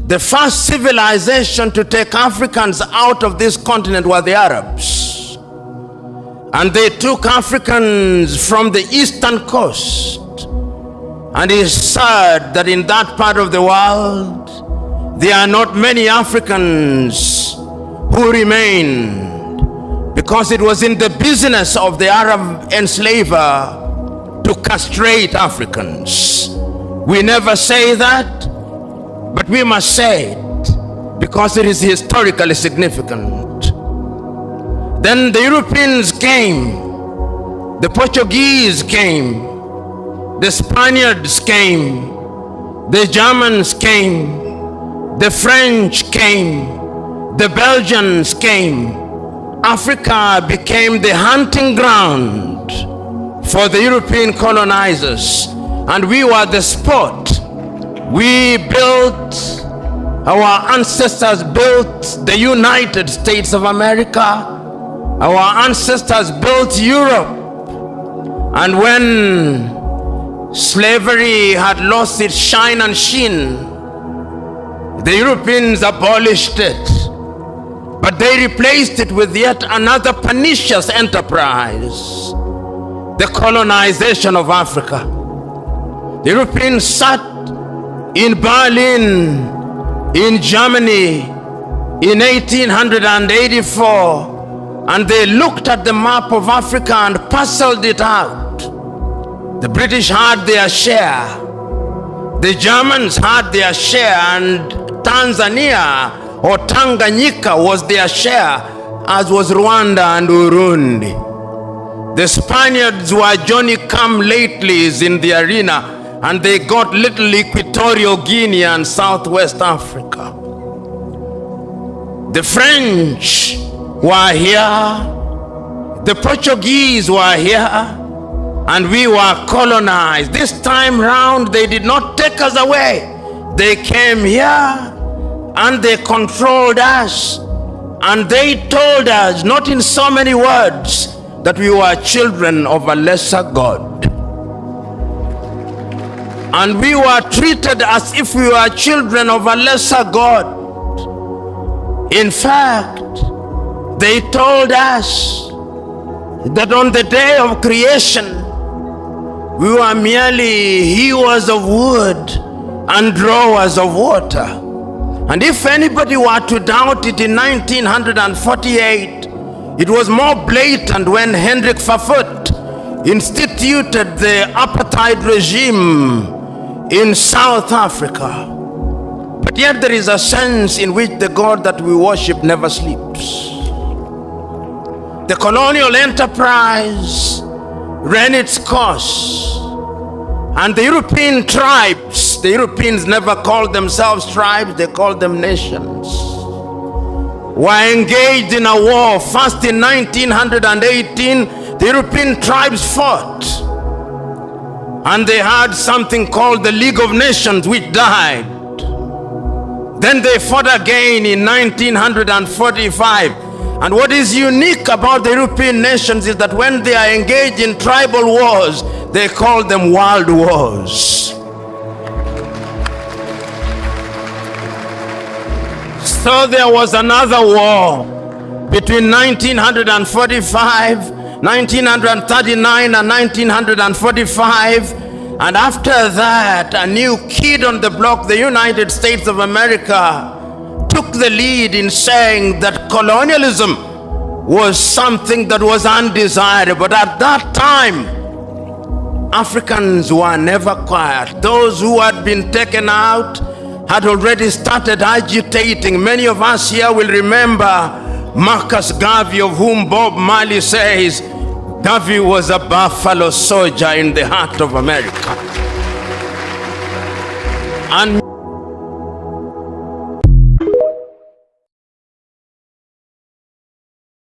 The first civilization to take Africans out of this continent were the Arabs. And they took Africans from the eastern coast. And it's sad that in that part of the world, there are not many Africans who remained, because it was in the business of the Arab enslaver to castrate Africans. We never say that, but we must say it because it is historically significant. Then the Europeans came, the Portuguese came, the Spaniards came, the Germans came, the French came, the Belgians came. Africa became the hunting ground for the European colonizers, and we were the spot. We built, our ancestors built the United States of America. Our ancestors built Europe. And when slavery had lost its shine and sheen, the Europeans abolished it. But they replaced it with yet another pernicious enterprise, the colonization of Africa. The Europeans sat in Berlin, in Germany, in 1884, and they looked at the map of Africa and parceled it out. The British had their share, the Germans had their share, and Tanzania or Tanganyika was their share, as was Rwanda and Burundi. The Spaniards were Johnny-come-latelys in the arena, and they got little Equatorial Guinea and Southwest Africa. The French were here, the Portuguese were here, and we were colonized. This time round, they did not take us away. They came here and they controlled us, and they told us, not in so many words, that we were children of a lesser God. And we were treated as if we were children of a lesser God. In fact, they told us that on the day of creation, we were merely hewers of wood and drawers of water. And if anybody were to doubt it, in 1948, it was more blatant when Hendrik Verwoerd instituted the apartheid regime in South Africa. But yet there is a sense in which the God that we worship never sleeps. The colonial enterprise ran its course, and the European tribes, the Europeans never called themselves tribes, they called them nations, were engaged in a war. First in 1918, the European tribes fought, and they had something called the League of Nations, which died. Then they fought again in 1945. And what is unique about the European nations is that when they are engaged in tribal wars, they call them world wars. So there was another war between 1945, 1939 and 1945. And after that, a new kid on the block, the United States of America, took the lead in saying that colonialism was something that was undesirable. But at that time, Africans were never quiet. Those who had been taken out had already started agitating. Many of us here will remember Marcus Garvey, of whom Bob Marley says, Garvey was a buffalo soldier in the heart of America. And